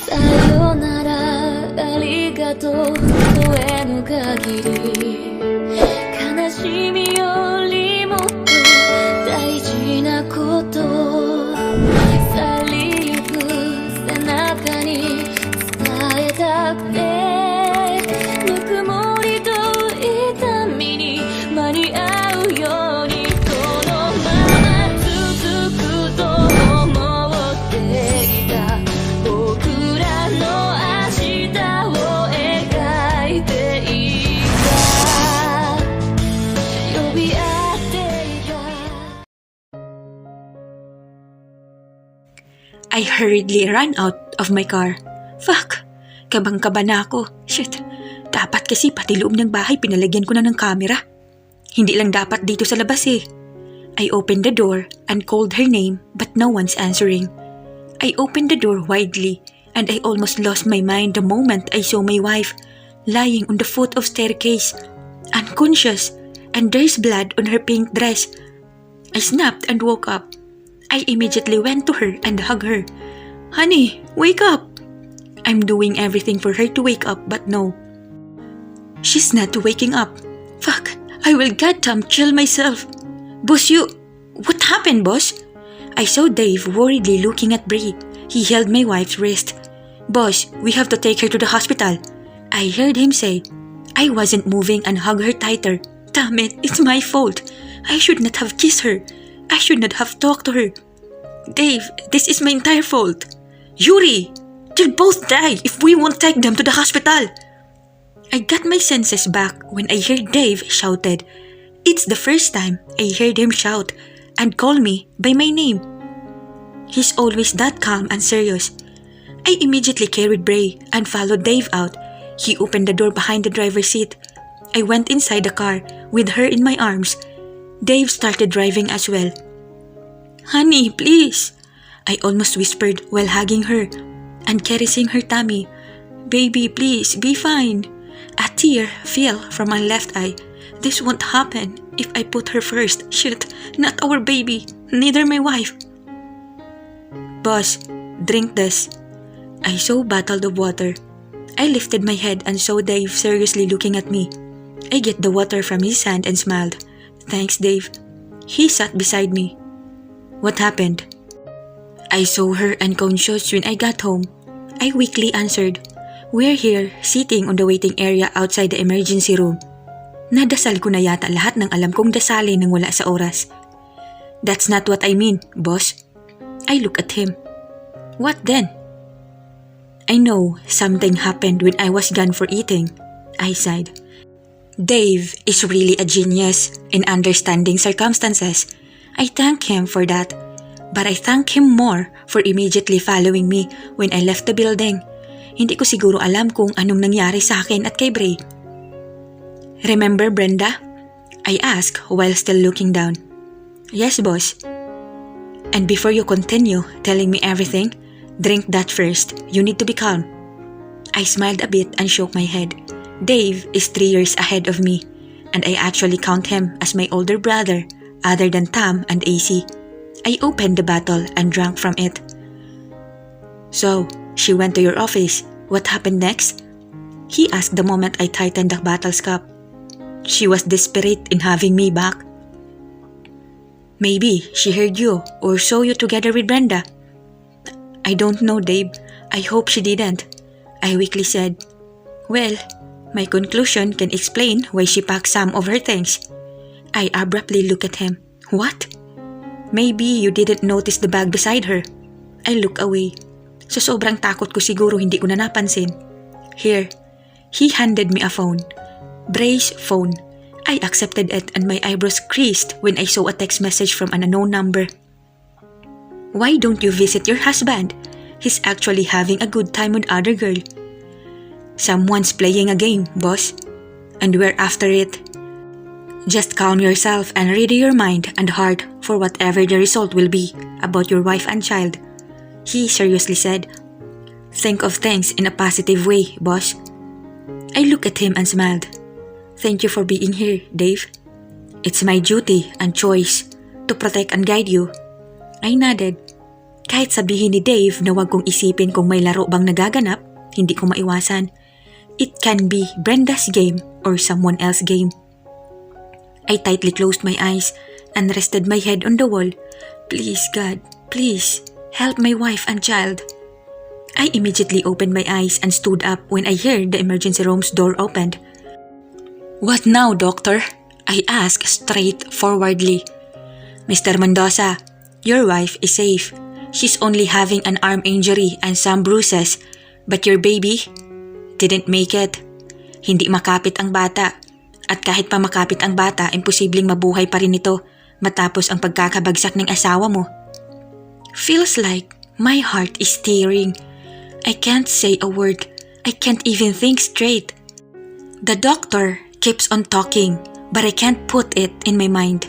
さよならありがとう声の限り悲しみよりもっと大事なこと去りゆく背中に伝えたくてぬくもりと痛みに間に合うようにこのまま続くと思っていた僕らの明日を描いていた呼び合っていた I hurriedly ran out of my car. Fuck! Kabang-kaba na ako. Shit! Dapat kasi pati loob ng bahay pinalagyan ko na ng camera. Hindi lang dapat dito sa labas eh. I opened the door and called her name but no one's answering. I opened the door widely and I almost lost my mind the moment I saw my wife lying on the foot of staircase, unconscious, and there's blood on her pink dress. I snapped and woke up. I immediately went to her and hugged her. Honey, wake up! I'm doing everything for her to wake up but no. She's not waking up. Fuck, I will goddamn kill myself. Boss, what happened, boss? I saw Dave worriedly looking at Brie. He held my wife's wrist. Boss, we have to take her to the hospital. I heard him say. I wasn't moving and hugged her tighter. Damn it, it's my fault. I should not have kissed her. I should not have talked to her. Dave, this is my entire fault. Yuri, they'll both die if we won't take them to the hospital. I got my senses back when I heard Dave shouted. It's the first time I heard him shout and call me by my name. He's always that calm and serious. I immediately carried Brie and followed Dave out. He opened the door behind the driver's seat. I went inside the car with her in my arms. Dave started driving as well. Honey, please, I almost whispered while hugging her and caressing her tummy. Baby, please, be fine. A tear fell from my left eye. This won't happen if I put her first. Shit, not our baby, neither my wife. Boss, drink this. I saw a bottle of water. I lifted my head and saw Dave seriously looking at me. I get the water from his hand and smiled. Thanks, Dave. He sat beside me. What happened? I saw her unconscious when I got home. I weakly answered. We're here, sitting on the waiting area outside the emergency room. Nadasal ko na yata lahat ng alam kong dasalin nang wala sa oras. That's not what I mean, boss. I look at him. What then? I know something happened when I was gone for eating. I sighed. Dave is really a genius in understanding circumstances. I thank him for that. But I thank him more for immediately following me when I left the building. Hindi ko siguro alam kung anong nangyari sa akin at kay Brie. Remember Brenda? I asked while still looking down. Yes, boss. And before you continue telling me everything, drink that first. You need to be calm. I smiled a bit and shook my head. Dave is 3 years ahead of me, and I actually count him as my older brother, other than Tam and AC. I opened the bottle and drank from it. So, she went to your office. What happened next? He asked the moment I tightened the bottle's cap. She was desperate in having me back. Maybe she heard you or saw you together with Brenda. I don't know, Dave. I hope she didn't. I weakly said. Well, my conclusion can explain why she packed some of her things. I abruptly looked at him. What? Maybe you didn't notice the bag beside her. I looked away. Sa sobrang takot ko siguro hindi ko na napansin. Here. He handed me a phone. Brie's phone. I accepted it and my eyebrows creased when I saw a text message from an unknown number. Why don't you visit your husband? He's actually having a good time with other girl. Someone's playing a game, boss. And we're after it. Just calm yourself and ready your mind and heart for whatever the result will be about your wife and child. He seriously said. Think of things in a positive way, boss. I looked at him and smiled. Thank you for being here, Dave. It's my duty and choice to protect and guide you. I nodded. Kahit sabihin ni Dave na wag kong isipin kung may laro bang nagaganap, hindi ko maiwasan. It can be Brenda's game or someone else's game. I tightly closed my eyes and rested my head on the wall. Please, God, please, help my wife and child. I immediately opened my eyes and stood up when I heard the emergency room's door opened. What now, doctor? I asked straightforwardly. Mr. Mendoza, your wife is safe. She's only having an arm injury and some bruises, but your baby didn't make it. Hindi makapit ang bata. At kahit pa makapit ang bata, imposibleng mabuhay pa rin ito matapos ang pagkakabagsak ng asawa mo. Feels like my heart is tearing. I can't say a word. I can't even think straight. The doctor keeps on talking, but I can't put it in my mind.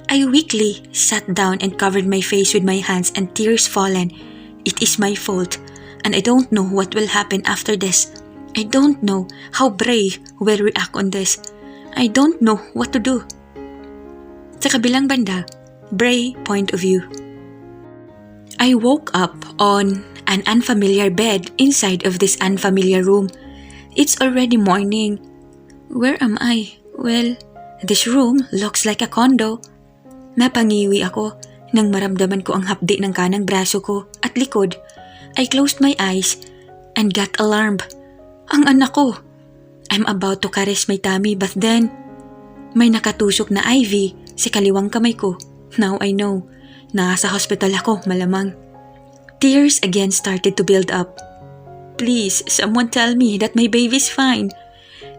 I weakly sat down and covered my face with my hands and tears fallen. It is my fault, and I don't know what will happen after this. I don't know how Brie will react on this. I don't know what to do. Sa kabilang banda, Brie point of view. I woke up on an unfamiliar bed inside of this unfamiliar room. It's already morning. Where am I? Well, this room looks like a condo. Napangiwi ako nang maramdaman ko ang hapdi ng kanang braso ko at likod. I closed my eyes and got alarmed. Ang anak ko! I'm about to caress my tummy but then may nakatusok na IV sa kaliwang kamay ko. Now I know. Nasa hospital ako, malamang. Tears again started to build up. Please, someone tell me that my baby's fine.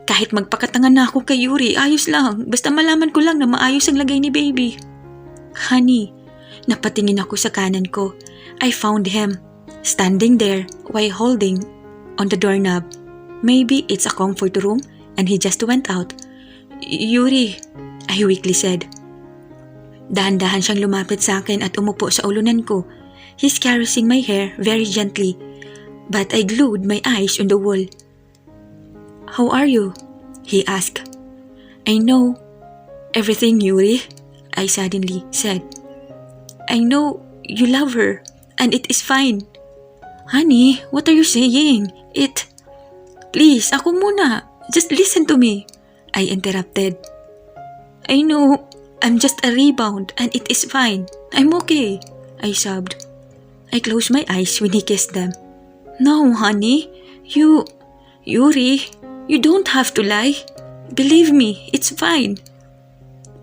Kahit magpakatanga na ako kay Yuri, ayos lang. Basta malaman ko lang na maayos ang lagay ni baby. Honey, napatingin ako sa kanan ko. I found him, standing there while holding on the doorknob. Maybe it's a comfort room and he just went out. Yuri, I weakly said. Dahan-dahan siyang lumapit sa akin at umupo sa ulunan ko. He's caressing my hair very gently, but I glued my eyes on the wall. How are you? He asked. I know everything, Yuri, I suddenly said. I know you love her and it is fine. Honey, what are you saying? Please, ako muna. Just listen to me. I interrupted. I know I'm just a rebound and it is fine. I'm okay, I sobbed. I closed my eyes when he kissed them. No, honey. Yuri, you don't have to lie. Believe me, it's fine.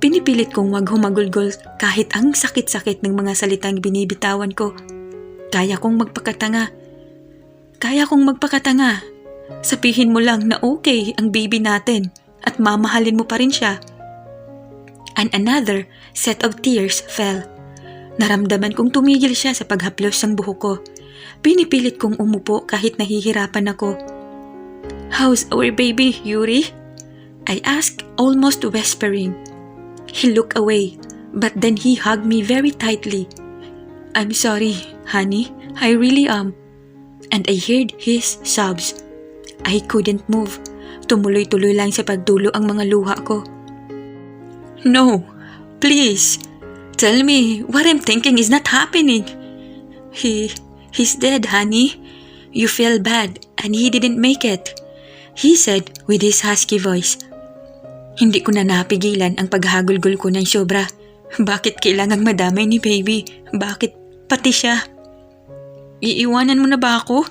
Pinipilit kong wag humagulgol kahit ang sakit-sakit ng mga salitang binibitawan ko. Kaya kong magpakatanga. Sabihin mo lang na okay ang baby natin at mamahalin mo pa rin siya. And another set of tears fell. Naramdaman kong tumigil siya sa paghaplos ng buhok ko. Pinipilit kong umupo kahit nahihirapan ako. How's our baby, Yuri? I asked, almost whispering. He looked away, but then he hugged me very tightly. I'm sorry, honey. I really am. And I heard his sobs. I couldn't move. Tumuloy-tuloy lang sa pagdulo ang mga luha ko. No, please. Tell me what I'm thinking is not happening. He's dead, honey. You feel bad and he didn't make it, he said with his husky voice. Hindi ko na napigilan ang paghagulgol ko ng sobra. Bakit kailangang madamay ni baby? Bakit pati siya? Iiwanan mo na ba ako?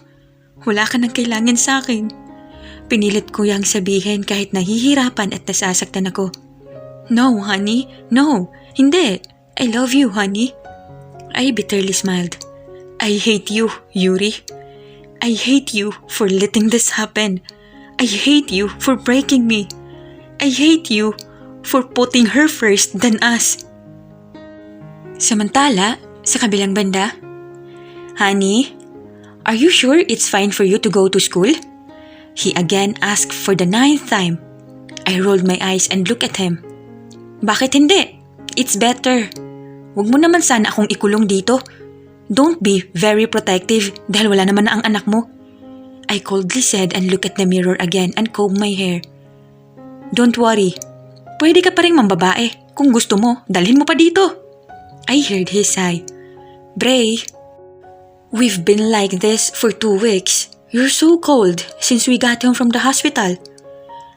Wala ka nang kailangan sa akin. Pinilit ko yang sabihin kahit nahihirapan at nasasaktan ako. No, honey. No. Hindi. I love you, honey. I bitterly smiled. I hate you, Yuri. I hate you for letting this happen. I hate you for breaking me. I hate you for putting her first than us. Samantala, sa kabilang banda, Honey, are you sure it's fine for you to go to school? He again asked for the 9th time. I rolled my eyes and looked at him. Bakit hindi? It's better. Huwag mo naman sana akong ikulong dito. Don't be very protective dahil wala naman na ang anak mo. I coldly said and looked at the mirror again and combed my hair. Don't worry. Pwede ka pa rin mambabae. Kung gusto mo, dalhin mo pa dito. I heard his sigh. Brie, We've been like this for 2 weeks. You're so cold since we got home from the hospital.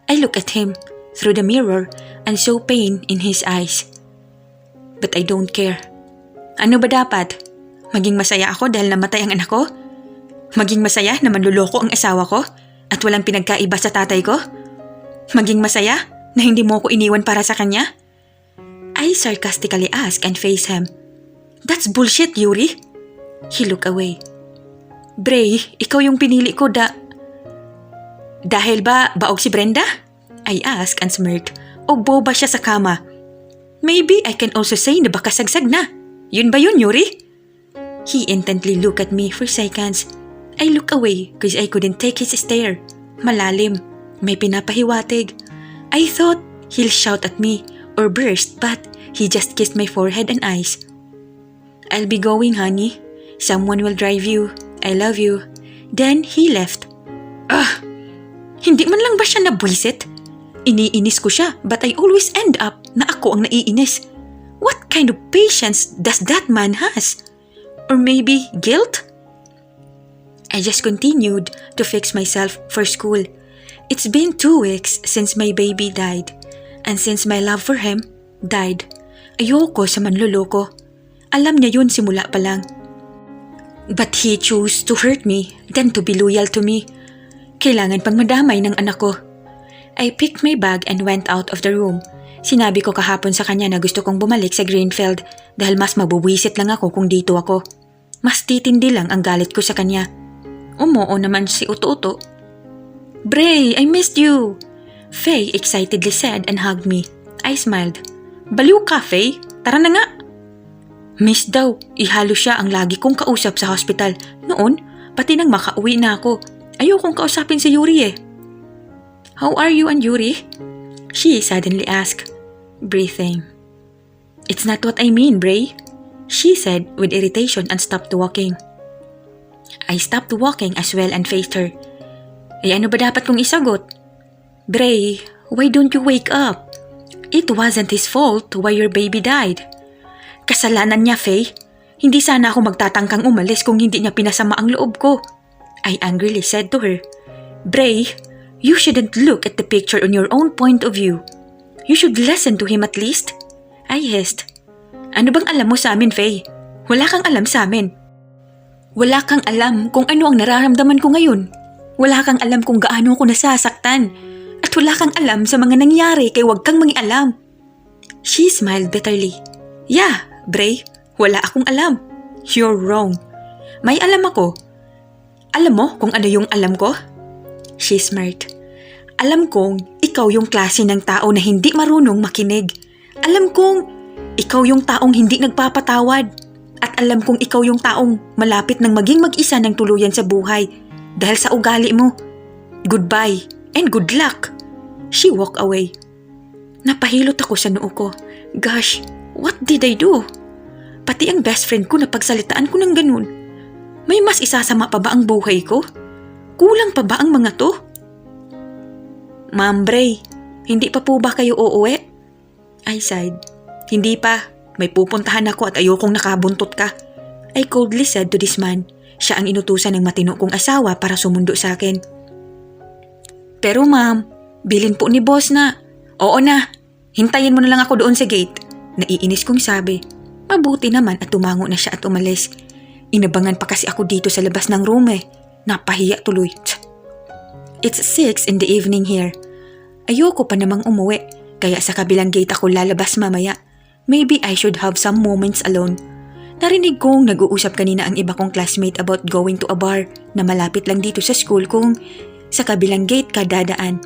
I look at him through the mirror and saw pain in his eyes. But I don't care. Ano ba dapat? Maging masaya ako dahil namatay ang anak ko? Maging masaya na manluloko ang asawa ko at walang pinagkaiba sa tatay ko? Maging masaya na hindi mo ko iniwan para sa kanya? I sarcastically ask and face him. That's bullshit, Yuri. He looked away. Brie, ikaw yung pinili ko Dahil ba baog si Brenda? I asked and smirked. O boba siya sa kama? Maybe I can also say na baka sagsag na. Yun ba yun, Yuri? He intently looked at me for seconds. I looked away because I couldn't take his stare. Malalim. May pinapahiwatig. I thought he'll shout at me or burst, but he just kissed my forehead and eyes. I'll be going, honey. Someone will drive you. I love you. Then he left. Hindi man lang ba siya nabwisit? Iniinis ko siya, but I always end up na ako ang naiinis. What kind of patience does that man has? Or maybe guilt? I just continued to fix myself for school. It's been 2 weeks since my baby died. And since my love for him died, ayoko sa manloloko. Alam niya yun simula pa lang. But he chose to hurt me than to be loyal to me. Kailangan pang madamay ng anak ko. I picked my bag and went out of the room. Sinabi ko kahapon sa kanya na gusto kong bumalik sa Greenfield dahil mas mabubuwisit lang ako kung dito ako. Mas titindi lang ang galit ko sa kanya. Umuo naman si Uto-Uto. Brie, I missed you! Faye excitedly said and hugged me. I smiled. Baliw ka, Faye? Tara na nga! Miss daw, ihalo siya ang lagi kong kausap sa hospital. Noon, pati nang makauwi na ako. Ayokong kausapin si Yuri eh. How are you and Yuri? She suddenly asked, breathing. It's not what I mean, Brie, she said with irritation and stopped walking. I stopped walking as well and faced her. Ay ano ba dapat kong isagot? Brie, why don't you wake up? It wasn't his fault why your baby died. Kasalanan niya, Faye. Hindi sana ako magtatangkang umalis kung hindi niya pinasama ang loob ko. I angrily said to her. Brie, you shouldn't look at the picture on your own point of view. You should listen to him at least. I hissed. Ano bang alam mo sa amin, Faye? Wala kang alam sa amin. Wala kang alam kung ano ang nararamdaman ko ngayon. Wala kang alam kung gaano ako nasasaktan. At wala kang alam sa mga nangyari kaya wag kang mangialam. She smiled bitterly. Yeah, Brie, wala akong alam. You're wrong. May alam ako. Alam mo kung ano yung alam ko? She smirked. Alam kong ikaw yung klase ng tao na hindi marunong makinig. Alam kong ikaw yung taong hindi nagpapatawad. At alam kong ikaw yung taong malapit ng maging mag-isa ng tuluyan sa buhay dahil sa ugali mo. Goodbye and good luck. She walked away. Napahilot ako sa noo ko. Gosh, what did I do? Pati ang best friend ko napagsalitaan ko ng ganun. May mas isasama pa ba ang buhay ko? Kulang pa ba ang mga to? Ma'am Brie, hindi pa po ba kayo uuwi? I sighed. Hindi pa. May pupuntahan ako at ayokong nakabuntot ka. I coldly said to this man. Siya ang inutusan ng matino kong asawa para sumundo sa akin. Pero ma'am, bilin po ni boss na. Oo na, hintayin mo na lang ako doon sa gate. Naiinis kong sabi. Mabuti naman at tumango na siya at umalis. Inabangan pa kasi ako dito sa labas ng room eh. Napahiya tuloy. It's 6 in the evening here. Ayoko pa namang umuwi, kaya sa kabilang gate ako lalabas mamaya. Maybe I should have some moments alone. Narinig kong nag-uusap kanina ang iba kong classmate about going to a bar na malapit lang dito sa school kung sa kabilang gate ka dadaan.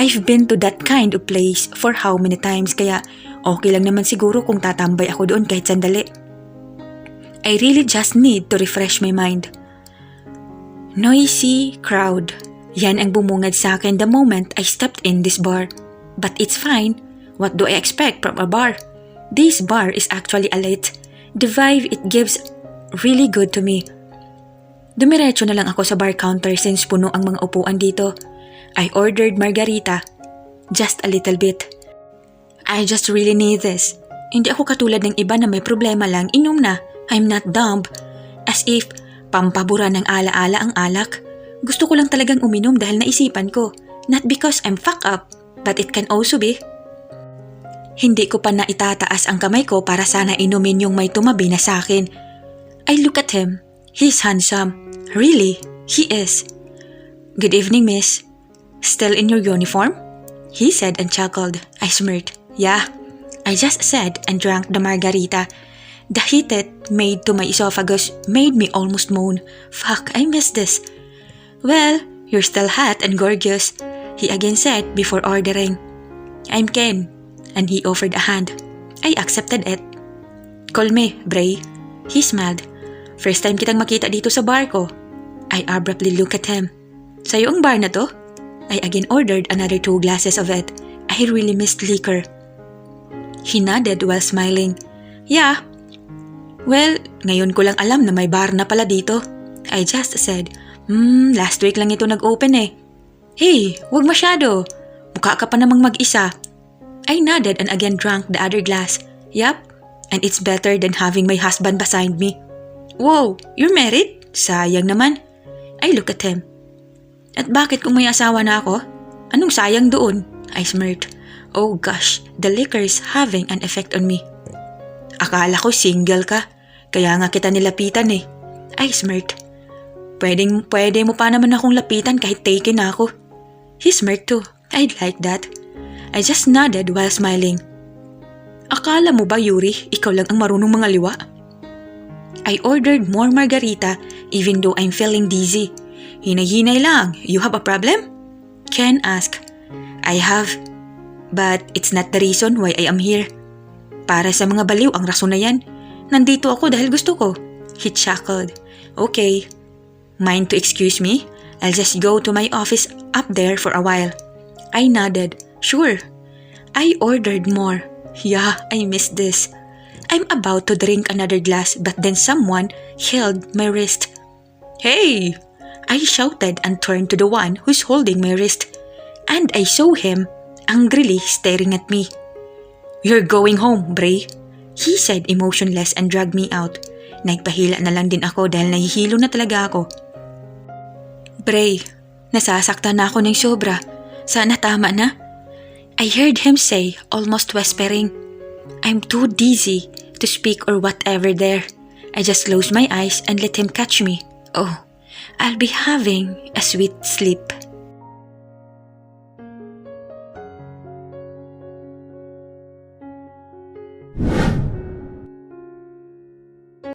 I've been to that kind of place for how many times kaya okay lang naman siguro kung tatambay ako doon kahit sandali. I really just need to refresh my mind. Noisy crowd. Yan ang bumungad sa akin the moment I stepped in this bar. But it's fine. What do I expect from a bar? This bar is actually a lit. The vibe it gives really good to me. Dumiretso na lang ako sa bar counter since puno ang mga upuan dito. I ordered margarita. Just a little bit. I just really need this. Hindi ako katulad ng iba na may problema lang, inom na. I'm not dumb. As if Pampabura ng alaala ang alak. Gusto ko lang talagang uminom dahil naisipan ko. Not because I'm fucked up, but it can also be. Hindi ko pa naitataas ang kamay ko para sana inumin yung may tumabi na sa akin. I look at him. He's handsome. Really, he is. Good evening, miss. Still in your uniform? He said and chuckled. I smirked. Yeah, I just said and drank the margarita. The heat it made to my esophagus made me almost moan. Fuck, I missed this. Well, you're still hot and gorgeous, he again said before ordering. I'm Ken, and he offered a hand. I accepted it. Call me, Brie. He smiled. First time kitang makita dito sa bar ko. I abruptly looked at him. Sa'yo ang bar na to? I again ordered another 2 glasses of it. I really missed liquor. He nodded while smiling. Yeah. Well, ngayon ko lang alam na may bar na pala dito. I just said, last week lang ito nag-open eh. Hey, wag masyado. Mukha ka pa namang mag-isa. I nodded and again drank the other glass. Yup, and it's better than having my husband beside me. Wow, you're married? Sayang naman. I look at him. At bakit kung may asawa na ako? Anong sayang doon? I smirked. Oh gosh, the liquor's having an effect on me. Akala ko single ka, kaya nga kita nilapitan eh. I smirked. Pwede mo pa naman akong lapitan kahit taken na ako. He smirked too. I'd like that. I just nodded while smiling. Akala mo ba, Yuri, ikaw lang ang marunong mga liwa? I ordered more margarita even though I'm feeling dizzy. Hinay-hinay lang. You have a problem? Ken asked. I have. But it's not the reason why I am here. Para sa mga baliw ang rason na yan. Nandito ako dahil gusto ko. He chuckled. Okay. Mind to excuse me? I'll just go to my office up there for a while. I nodded. Sure. I ordered more. Yeah, I missed this. I'm about to drink another glass but then someone held my wrist. Hey! I shouted and turned to the one who's holding my wrist. And I saw him angrily staring at me. You're going home, Brie. He said emotionless and dragged me out. Nagpahila na lang din ako dahil nahihilo na talaga ako. Brie, nasasaktan na ako ng sobra. Sana tama na. I heard him say, almost whispering, I'm too dizzy to speak or whatever there. I just closed my eyes and let him catch me. Oh, I'll be having a sweet sleep.